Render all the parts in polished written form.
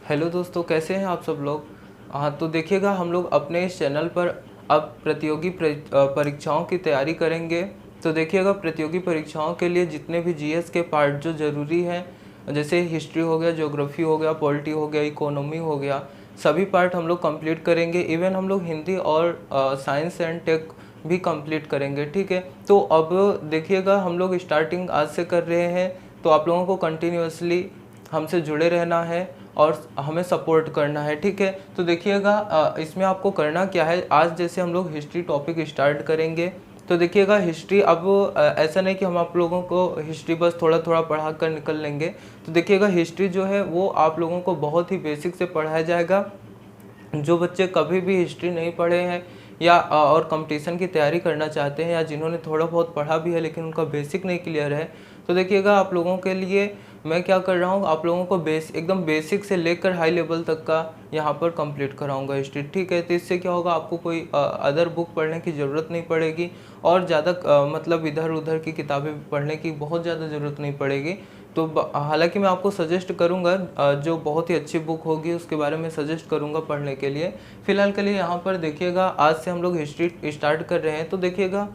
Hello दोस्तों, कैसे हैं आप सब लोग। हाँ, तो देखिएगा हम लोग अपने इस चैनल पर अब प्रतियोगी परीक्षाओं की तैयारी करेंगे। तो देखिएगा प्रतियोगी परीक्षाओं के लिए जितने भी जीएस के पार्ट जो ज़रूरी हैं, जैसे हिस्ट्री हो गया, ज्योग्राफी हो गया, पॉलिटी हो गया, इकोनॉमी हो गया, सभी पार्ट हम लोग कंप्लीट करेंगे। इवन हम लोग हिंदी और साइंस एंड टेक भी कंप्लीट करेंगे, ठीक है। तो अब देखिएगा हम लोग स्टार्टिंग आज से कर रहे हैं, तो आप लोगों को कंटिन्यूअसली हमसे जुड़े रहना है और हमें सपोर्ट करना है, ठीक है। तो देखिएगा इसमें आपको करना क्या है, आज जैसे हम लोग हिस्ट्री टॉपिक स्टार्ट करेंगे। तो देखिएगा हिस्ट्री अब ऐसा नहीं कि हम आप लोगों को हिस्ट्री बस थोड़ा थोड़ा पढ़ा कर निकल लेंगे। तो देखिएगा हिस्ट्री जो है वो आप लोगों को बहुत ही बेसिक से पढ़ाया जाएगा। जो बच्चे कभी भी हिस्ट्री नहीं पढ़े हैं या और कंपटीशन की तैयारी करना चाहते हैं, या जिन्होंने थोड़ा बहुत पढ़ा भी है लेकिन उनका बेसिक नहीं क्लियर है, तो देखिएगा आप लोगों के लिए मैं क्या कर रहा हूँ, आप लोगों को एकदम बेसिक से लेकर हाई लेवल तक का यहाँ पर कंप्लीट कराऊंगा हिस्ट्री, ठीक है। तो इससे क्या होगा, आपको कोई अदर बुक पढ़ने की ज़रूरत नहीं पड़ेगी और ज़्यादा मतलब इधर उधर की किताबें पढ़ने की बहुत ज़्यादा ज़रूरत नहीं पड़ेगी। तो हालांकि मैं आपको सजेस्ट करूंगा, जो बहुत ही अच्छी बुक होगी उसके बारे में सजेस्ट करूंगा पढ़ने के लिए। फ़िलहाल के लिए यहाँ पर देखिएगा आज से हम लोग हिस्ट्री स्टार्ट कर रहे हैं। तो देखिएगा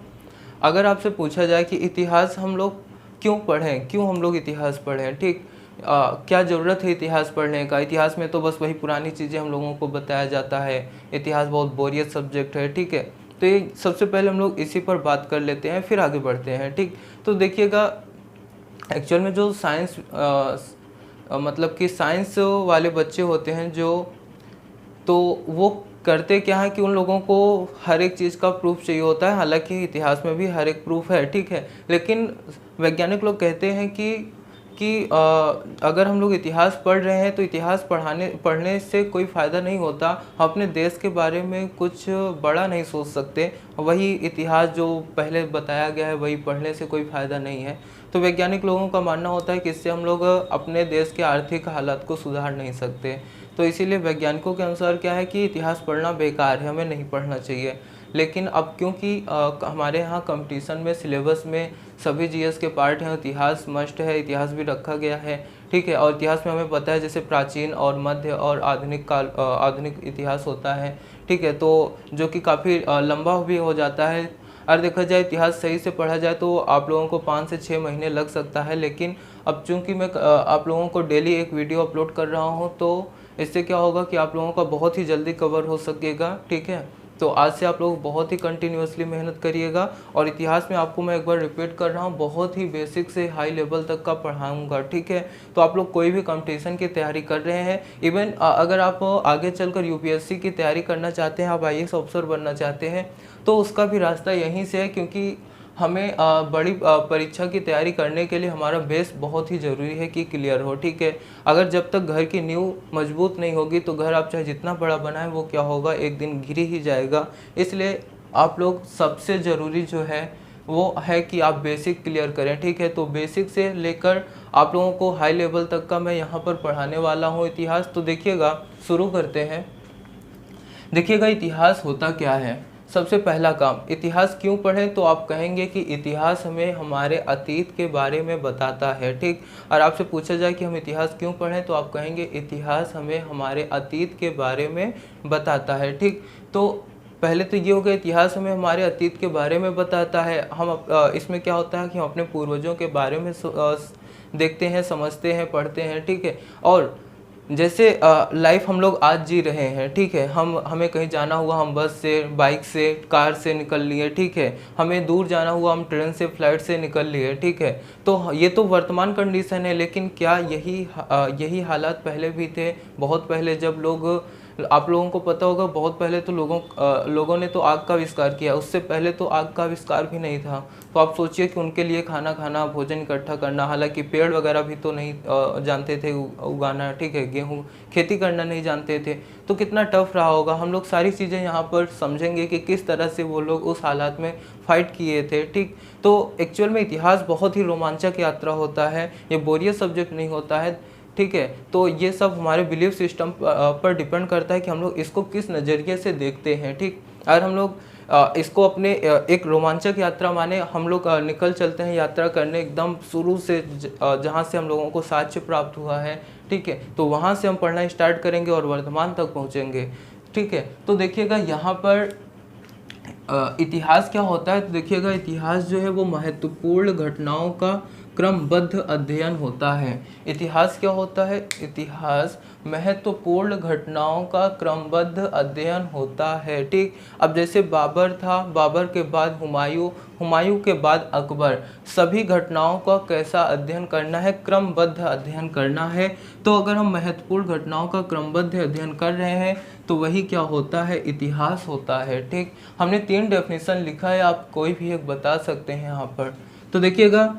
अगर आपसे पूछा जाए कि इतिहास हम लोग क्यों पढ़ें, क्यों हम लोग इतिहास पढ़ें, ठीक, क्या ज़रूरत है इतिहास पढ़ने का। इतिहास में तो बस वही पुरानी चीज़ें हम लोगों को बताया जाता है, इतिहास बहुत बोरियत सब्जेक्ट है, ठीक है। तो ये सबसे पहले हम लोग इसी पर बात कर लेते हैं, फिर आगे बढ़ते हैं, ठीक। तो देखिएगा एक्चुअल में जो साइंस मतलब कि साइंस वाले बच्चे होते हैं जो, तो वो करते क्या है कि उन लोगों को हर एक चीज़ का प्रूफ चाहिए होता है। हालांकि इतिहास में भी हर एक प्रूफ है, ठीक है, लेकिन वैज्ञानिक लोग कहते हैं कि अगर हम लोग इतिहास पढ़ रहे हैं तो इतिहास पढ़ने से कोई फ़ायदा नहीं होता। हम अपने देश के बारे में कुछ बड़ा नहीं सोच सकते, वही इतिहास जो पहले बताया गया है वही पढ़ने से कोई फ़ायदा नहीं है। तो वैज्ञानिक लोगों का मानना होता है कि इससे हम लोग अपने देश के आर्थिक हालात को सुधार नहीं सकते। तो इसीलिए वैज्ञानिकों के अनुसार क्या है कि इतिहास पढ़ना बेकार है, हमें नहीं पढ़ना चाहिए। लेकिन अब क्योंकि हमारे यहाँ कंपटीशन में सिलेबस में सभी जीएस के पार्ट हैं, इतिहास मस्ट है, इतिहास भी रखा गया है, ठीक है। और इतिहास में हमें पता है जैसे प्राचीन और मध्य और आधुनिक काल, आधुनिक इतिहास होता है, ठीक है। तो जो कि काफ़ी लंबा भी हो जाता है। अगर देखा जाए इतिहास सही से पढ़ा जाए तो आप लोगों को 5 से 6 महीने लग सकता है। लेकिन अब चूंकि मैं आप लोगों को डेली एक वीडियो अपलोड कर रहा हूँ, तो इससे क्या होगा कि आप लोगों का बहुत ही जल्दी कवर हो सकेगा, ठीक है। तो आज से आप लोग बहुत ही कंटिन्यूअसली मेहनत करिएगा। और इतिहास में आपको मैं एक बार रिपीट कर रहा हूँ, बहुत ही बेसिक से हाई लेवल तक का पढ़ाऊँगा, ठीक है। तो आप लोग कोई भी कंपटीशन की तैयारी कर रहे हैं, इवन अगर आप आगे चलकर यूपीएससी की तैयारी करना चाहते हैं, आप आईएएस ऑफिसर बनना चाहते हैं, तो उसका भी रास्ता यहीं से है। क्योंकि हमें बड़ी परीक्षा की तैयारी करने के लिए हमारा बेस बहुत ही ज़रूरी है कि क्लियर हो, ठीक है। अगर जब तक घर की नींव मजबूत नहीं होगी तो घर आप चाहे जितना बड़ा बनाएं वो क्या होगा, एक दिन गिर ही जाएगा। इसलिए आप लोग सबसे ज़रूरी जो है वो है कि आप बेसिक क्लियर करें, ठीक है। तो बेसिक से लेकर आप लोगों को हाई लेवल तक का मैं यहाँ पर पढ़ाने वाला हूँ इतिहास। तो देखिएगा शुरू करते हैं। देखिएगा इतिहास होता क्या है। सबसे पहला काम, इतिहास क्यों पढ़ें, तो आप कहेंगे कि इतिहास हमें हमारे अतीत के बारे में बताता है, ठीक। और आपसे पूछा जाए कि हम इतिहास क्यों पढ़ें, तो आप कहेंगे इतिहास हमें हमारे अतीत के बारे में बताता है, ठीक। तो पहले तो ये हो गया, इतिहास हमें हमारे अतीत के बारे में बताता है। इसमें क्या होता है कि हम अपने पूर्वजों के बारे में देखते हैं, समझते हैं, पढ़ते हैं, ठीक है। और जैसे लाइफ हम लोग आज जी रहे हैं, ठीक है, हमें कहीं जाना हुआ हम बस से, बाइक से, कार से निकल लिए, ठीक है। हमें दूर जाना हुआ हम ट्रेन से, फ्लाइट से निकल लिए, ठीक है। तो ये तो वर्तमान कंडीशन है, लेकिन क्या यही हालात पहले भी थे। बहुत पहले जब लोग, आप लोगों को पता होगा, बहुत पहले तो लोगों ने तो आग का आविष्कार किया, उससे पहले तो आग का आविष्कार भी नहीं था। तो आप सोचिए कि उनके लिए खाना खाना, भोजन इकट्ठा करना, हालांकि पेड़ वगैरह भी तो नहीं जानते थे उगाना, ठीक है, गेहूँ खेती करना नहीं जानते थे, तो कितना टफ रहा होगा। हम लोग सारी चीज़ें यहाँ पर समझेंगे कि किस तरह से वो लोग उस हालात में फाइट किए थे, ठीक। तो एक्चुअल में इतिहास बहुत ही रोमांचक यात्रा होता है, ये बोरियत सब्जेक्ट नहीं होता है, ठीक है। तो ये सब हमारे बिलीफ सिस्टम पर डिपेंड करता है कि हम लोग इसको किस नज़रिए से देखते हैं, ठीक। अगर हम लोग इसको अपने एक रोमांचक यात्रा माने हम लोग निकल चलते हैं यात्रा करने एकदम शुरू से जहाँ से हम लोगों को साक्ष्य प्राप्त हुआ है, ठीक है, तो वहाँ से हम पढ़ना स्टार्ट करेंगे और वर्तमान तक पहुँचेंगे, ठीक है। तो देखिएगा यहाँ पर इतिहास क्या होता है, तो देखिएगा इतिहास जो है वो महत्वपूर्ण घटनाओं का क्रमबद्ध अध्ययन होता है। इतिहास क्या होता है, इतिहास महत्वपूर्ण घटनाओं का क्रमबद्ध अध्ययन होता है, ठीक। अब जैसे बाबर था, बाबर के बाद हुमायूं, हुमायूं के बाद अकबर, सभी घटनाओं का कैसा अध्ययन करना है, क्रमबद्ध अध्ययन करना है। तो अगर हम महत्वपूर्ण घटनाओं का क्रमबद्ध अध्ययन कर रहे हैं तो वही क्या होता है, इतिहास होता है, ठीक। हमने 3 डेफिनेशन लिखा है, आप कोई भी एक बता सकते हैं यहाँ पर। तो देखिएगा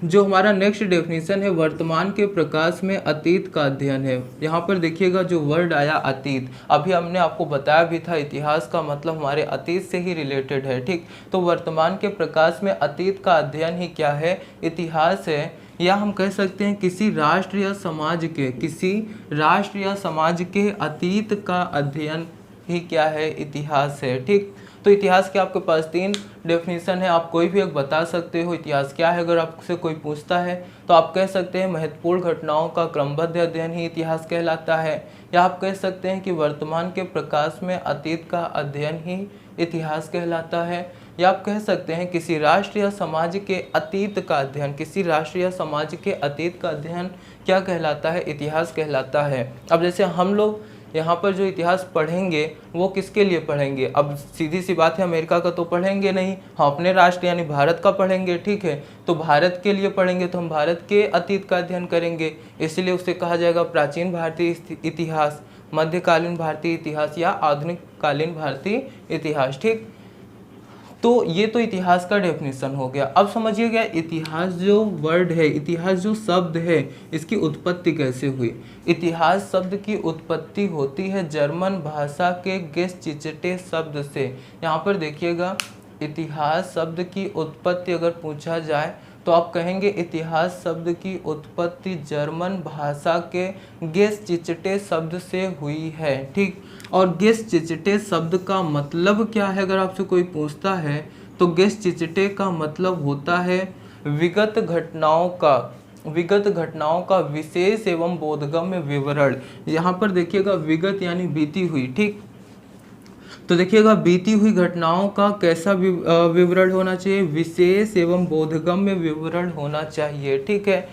जो हमारा नेक्स्ट डेफिनेशन है, वर्तमान के प्रकाश में अतीत का अध्ययन है। यहाँ पर देखिएगा जो वर्ड आया अतीत, अभी हमने आपको बताया भी था इतिहास का मतलब हमारे अतीत से ही रिलेटेड है, ठीक। तो वर्तमान के प्रकाश में अतीत का अध्ययन ही क्या है, इतिहास है। या हम कह सकते हैं किसी राष्ट्र या समाज के, किसी राष्ट्र या समाज के अतीत का अध्ययन ही क्या है, इतिहास है, ठीक। तो इतिहास के आपके पास 3 डेफिनेशन है, आप कोई भी एक बता सकते हो इतिहास क्या है। अगर आपसे कोई पूछता है तो आप कह सकते हैं महत्वपूर्ण घटनाओं का क्रमबद्ध अध्ययन ही इतिहास कहलाता है, या आप कह सकते हैं कि वर्तमान के प्रकाश में अतीत का अध्ययन ही इतिहास कहलाता है, या आप कह सकते हैं किसी राष्ट्र या समाज के अतीत का अध्ययन, किसी राष्ट्र या समाज के अतीत का अध्ययन क्या कहलाता है, इतिहास कहलाता है। अब जैसे हम लोग यहाँ पर जो इतिहास पढ़ेंगे वो किसके लिए पढ़ेंगे, अब सीधी सी बात है अमेरिका का तो पढ़ेंगे नहीं, हम अपने राष्ट्र यानी भारत का पढ़ेंगे, ठीक है। तो भारत के लिए पढ़ेंगे तो हम भारत के अतीत का अध्ययन करेंगे, इसलिए उसे कहा जाएगा प्राचीन भारतीय इतिहास, मध्यकालीन भारतीय इतिहास या आधुनिक कालीन भारतीय इतिहास, ठीक। तो ये तो इतिहास का डेफिनेशन हो गया। अब समझिएगा इतिहास जो वर्ड है, इतिहास जो शब्द है, इसकी उत्पत्ति कैसे हुई। इतिहास शब्द की उत्पत्ति होती है जर्मन भाषा के गेस्चिचटे शब्द से। यहाँ पर देखिएगा इतिहास शब्द की उत्पत्ति अगर पूछा जाए तो आप कहेंगे इतिहास शब्द की उत्पत्ति जर्मन भाषा के गेस्चिचटे शब्द से हुई है, ठीक। और गेस्चिचटे शब्द का मतलब क्या है, अगर आपसे कोई पूछता है तो गेस्चिचटे का मतलब होता है विगत घटनाओं का विशेष एवं बोधगम्य विवरण। यहाँ पर देखिएगा विगत यानी बीती हुई, ठीक। तो देखिएगा बीती हुई घटनाओं का कैसा विवरण होना चाहिए, विशेष एवं बोधगम्य विवरण होना चाहिए, ठीक है।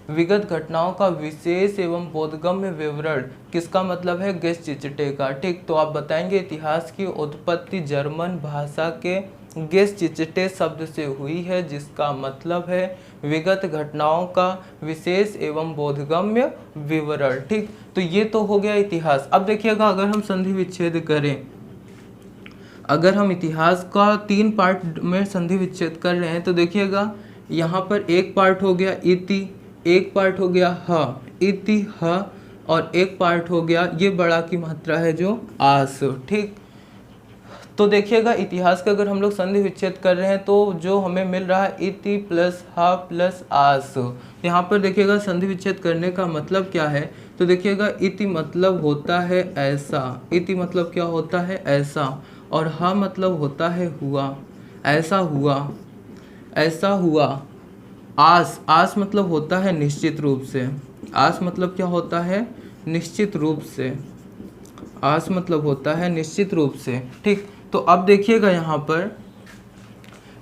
विगत घटनाओं का विशेष एवं बोधगम्य विवरण किसका मतलब है, गेस्चिचटे का, ठीक। तो आप बताएंगे इतिहास की उत्पत्ति जर्मन भाषा के गेस्चिचटे शब्द से हुई है, जिसका मतलब है विगत घटनाओं का विशेष एवं बोधगम्य विवरण, ठीक। तो ये तो हो गया इतिहास। अब देखिएगा अगर हम संधि विच्छेद करें, अगर हम इतिहास का 3 पार्ट में संधि विच्छेद कर रहे हैं तो देखिएगा यहाँ पर एक पार्ट हो गया इति, एक पार्ट हो गया ह, इति ह, और एक पार्ट हो गया ये बड़ा की मात्रा है जो आस, ठीक। तो देखिएगा इतिहास का अगर हम लोग संधि विच्छेद कर रहे हैं तो जो हमें मिल रहा है इति प्लस ह प्लस आस। यहाँ पर देखिएगा संधि विच्छेद करने का मतलब क्या है, तो देखिएगा इति मतलब होता है ऐसा, इति मतलब क्या होता है ऐसा, और ह मतलब होता है हुआ, ऐसा हुआ, ऐसा हुआ। आस, आस मतलब होता है निश्चित रूप से, आस मतलब क्या होता है, निश्चित रूप से, आस मतलब होता है निश्चित रूप से, ठीक। तो अब देखिएगा यहाँ पर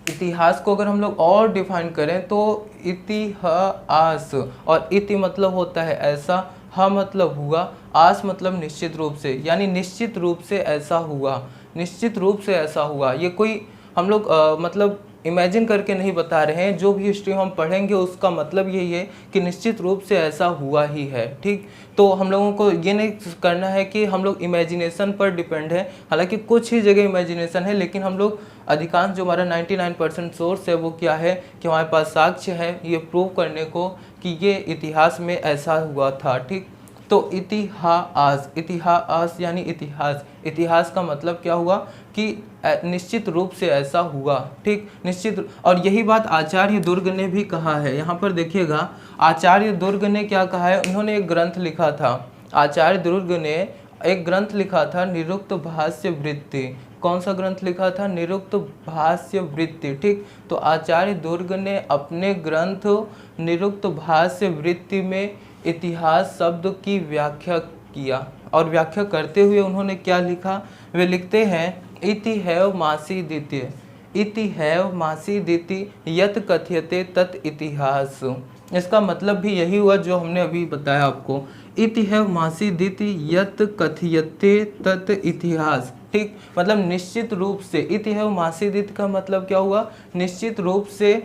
इतिहास को अगर हम लोग और डिफाइन करें तो इतिहास, और इति मतलब होता है ऐसा, ह मतलब हुआ, आस मतलब निश्चित रूप से, यानी निश्चित रूप से ऐसा हुआ, निश्चित रूप से ऐसा हुआ। ये कोई हम लोग मतलब इमेजिन करके नहीं बता रहे हैं, जो भी हिस्ट्री हम पढ़ेंगे उसका मतलब यही है कि निश्चित रूप से ऐसा हुआ ही है, ठीक। तो हम लोगों को ये नहीं करना है कि हम लोग इमेजिनेशन पर डिपेंड है, हालांकि कुछ ही जगह इमेजिनेशन है, लेकिन हम लोग अधिकांश जो हमारा 99% सोर्स है वो क्या है कि हमारे पास साक्ष्य है ये प्रूव करने को कि ये इतिहास में ऐसा हुआ था, ठीक। तो इतिहास, इतिहास यानी इतिहास, इतिहास का मतलब क्या हुआ कि निश्चित रूप से ऐसा हुआ, ठीक, निश्चित। और यही बात आचार्य दुर्ग ने भी कहा है। यहाँ पर देखिएगा आचार्य दुर्ग ने क्या कहा है, उन्होंने एक ग्रंथ लिखा था, आचार्य दुर्ग ने एक ग्रंथ लिखा था निरुक्त भाष्य वृत्ति। कौन सा ग्रंथ लिखा था? निरुक्त भाष्य वृत्ति। ठीक, तो आचार्य दुर्ग ने अपने ग्रंथ निरुक्त भाष्य वृत्ति में इतिहास शब्द की व्याख्या किया, और व्याख्या करते हुए उन्होंने क्या लिखा? वे लिखते हैं इति हैव मासी द्वितीय, इति हैव मासी द्वितीय यत कथ्यते तत् इतिहास। इसका मतलब भी यही हुआ जो हमने अभी बताया आपको, इति हैव मासी द्वितीय यत कथ्यते तत् इतिहास। ठीक, मतलब निश्चित रूप से, इति हैव मासी द्वितीय का मतलब क्या हुआ? निश्चित रूप से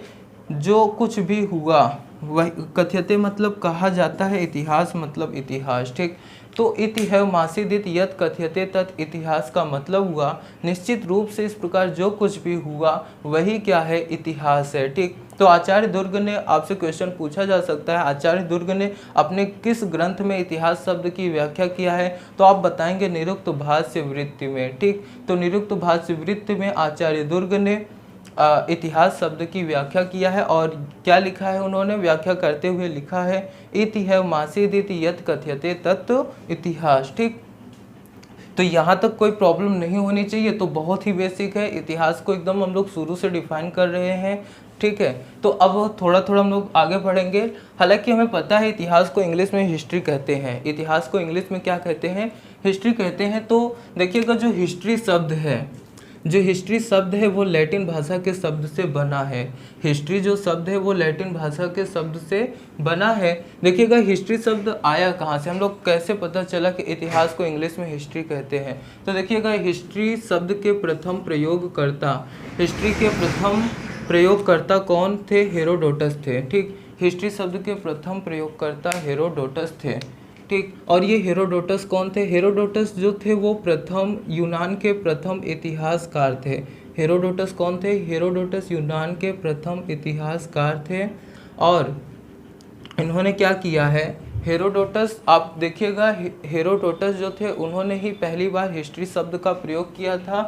जो कुछ भी हुआ वह, कथ्यते मतलब कहा जाता है, इतिहास मतलब इतिहास। ठीक, तो इति हैव मासी द्वितीय यत कथ्यते तत् इतिहास का मतलब हुआ निश्चित रूप से इस प्रकार जो कुछ भी हुआ वही क्या है? इतिहास है। ठीक, तो आचार्य दुर्ग ने, आपसे क्वेश्चन पूछा जा सकता है, आचार्य दुर्ग ने अपने किस ग्रंथ में इतिहास शब्द की व्याख्या किया है? तो आप बताएंगे निरुक्त भाष्य वृत्ति में। ठीक, तो निरुक्त भाष्य वृत्ति में आचार्य दुर्ग ने इतिहास शब्द की व्याख्या किया है, और क्या लिखा है उन्होंने? व्याख्या करते हुए लिखा है इति हैव मासी द्वितीय यत कथ्यते तत् इतिहास। ठीक, तो यहाँ तक कोई प्रॉब्लम नहीं होनी चाहिए, तो बहुत ही बेसिक है। इतिहास को एकदम हम लोग शुरू से डिफाइन कर रहे हैं। ठीक है, तो अब थोड़ा थोड़ा हम लोग आगे बढ़ेंगे। हालांकि हमें पता है इतिहास को इंग्लिश में हिस्ट्री कहते हैं, इतिहास को इंग्लिश में क्या कहते हैं? हिस्ट्री कहते हैं। तो देखिएगा जो हिस्ट्री शब्द है, जो हिस्ट्री शब्द है वो लैटिन भाषा के शब्द से बना है। हिस्ट्री जो शब्द है वो लैटिन भाषा के शब्द से बना है। देखिएगा हिस्ट्री शब्द आया कहाँ से, हम लोग कैसे पता चला कि इतिहास को इंग्लिश में हिस्ट्री कहते हैं? तो देखिएगा हिस्ट्री शब्द के प्रथम प्रयोगकर्ता, हिस्ट्री के प्रथम प्रयोगकर्ता कौन थे? हेरोडोटस थे। ठीक, हिस्ट्री शब्द के प्रथम प्रयोगकर्ता हेरोडोटस थे। ठीक, और ये हेरोडोटस कौन थे? हेरोडोटस जो थे वो प्रथम यूनान के प्रथम इतिहासकार थे। हेरोडोटस कौन थे? हेरोडोटस यूनान के प्रथम इतिहासकार थे। और इन्होंने क्या किया है? हेरोडोटस, आप देखिएगा हेरोडोटस जो थे उन्होंने ही पहली बार हिस्ट्री शब्द का प्रयोग किया था।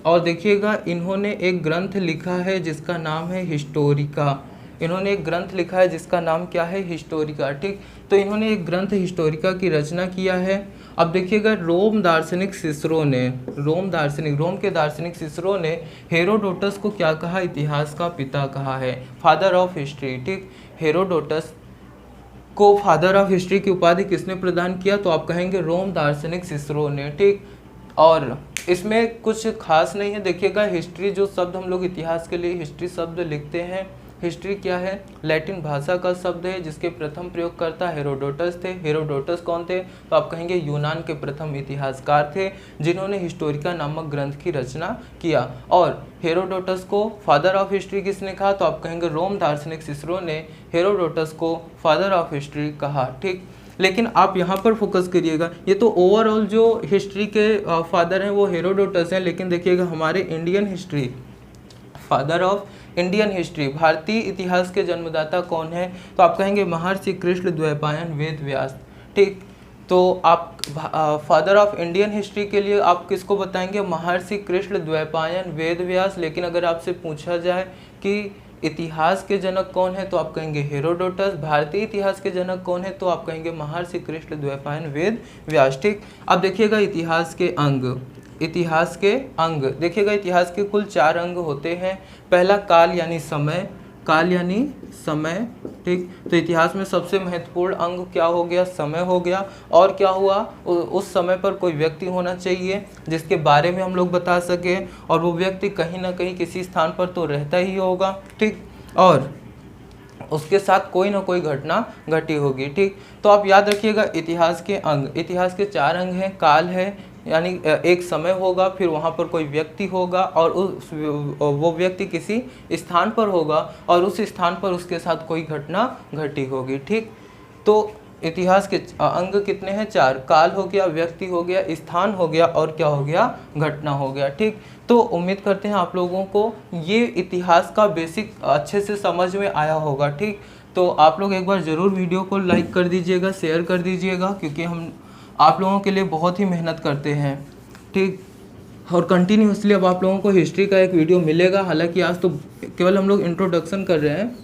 और देखिएगा इन्होंने एक ग्रंथ लिखा है जिसका नाम है हिस्टोरिका। इन्होंने एक ग्रंथ लिखा है जिसका नाम क्या है? हिस्टोरिका। ठीक, तो इन्होंने एक ग्रंथ हिस्टोरिका की रचना किया है। अब देखिएगा रोम दार्शनिक सिसरो ने, रोम के दार्शनिक सिसरो ने हेरोडोटस को क्या कहा? इतिहास का पिता कहा है, फादर ऑफ हिस्ट्री। ठीक, हेरोडोटस को फादर ऑफ हिस्ट्री की उपाधि किसने प्रदान किया? तो आप कहेंगे रोम दार्शनिक सिसरो ने। ठीक, और इसमें कुछ खास नहीं है। देखिएगा हिस्ट्री जो शब्द हम लोग इतिहास के लिए हिस्ट्री शब्द लिखते हैं, हिस्ट्री क्या है? लैटिन भाषा का शब्द है जिसके प्रथम प्रयोगकर्ता हेरोडोटस थे। हेरोडोटस कौन थे? तो आप कहेंगे यूनान के प्रथम इतिहासकार थे जिन्होंने हिस्टोरिका नामक ग्रंथ की रचना किया। और हेरोडोटस को फादर ऑफ हिस्ट्री किसने कहा? तो आप कहेंगे रोम दार्शनिक सिसरो ने हेरोडोटस को फादर ऑफ हिस्ट्री कहा। ठीक, लेकिन आप यहाँ पर फोकस करिएगा, ये तो ओवरऑल जो हिस्ट्री के फादर हैं वो हेरोडोटस हैं, लेकिन देखिएगा हमारे Indian history, father of Indian history, भारतीय इतिहास के जन्मदाता कौन है? तो आप कहेंगे महर्षि कृष्ण द्वैपायन वेद व्यास। ठीक, तो आप फादर ऑफ इंडियन हिस्ट्री के लिए आप किसको बताएंगे? महर्षि कृष्ण द्वैपायन वेद व्यास। लेकिन अगर आपसे पूछा जाए कि इतिहास के जनक कौन है तो आप कहेंगे हेरोडोटस। भारतीय इतिहास के जनक कौन है? तो आप कहेंगे महर्षि कृष्ण द्वैपायन वेद व्यास। ठीक, अब देखिएगा इतिहास के अंग, इतिहास के अंग देखिएगा इतिहास के कुल 4 अंग होते हैं। पहला काल यानी समय, काल यानी समय। ठीक, तो इतिहास में सबसे महत्वपूर्ण अंग क्या हो गया? समय हो गया। और क्या हुआ? उस समय पर कोई व्यक्ति होना चाहिए जिसके बारे में हम लोग बता सके, और वो व्यक्ति कहीं ना कहीं किसी स्थान पर तो रहता ही होगा। ठीक, और उसके साथ कोई ना कोई घटना घटी होगी। ठीक, तो आप याद रखिएगा इतिहास के अंग, इतिहास के 4 अंग हैं। काल है यानी एक समय होगा, फिर वहाँ पर कोई व्यक्ति होगा और वो व्यक्ति किसी स्थान पर होगा और उस स्थान पर उसके साथ कोई घटना घटी होगी। ठीक, तो इतिहास के अंग कितने हैं? 4। काल हो गया, व्यक्ति हो गया, स्थान हो गया और क्या हो गया? घटना हो गया। ठीक, तो उम्मीद करते हैं आप लोगों को ये इतिहास का बेसिक अच्छे से समझ में आया होगा। ठीक, तो आप लोग एक बार ज़रूर वीडियो को लाइक कर दीजिएगा, शेयर कर दीजिएगा, क्योंकि हम आप लोगों के लिए बहुत ही मेहनत करते हैं। ठीक, और कंटिन्यूसली अब आप लोगों को हिस्ट्री का एक वीडियो मिलेगा। हालांकि आज तो केवल हम लोग इंट्रोडक्शन कर रहे हैं,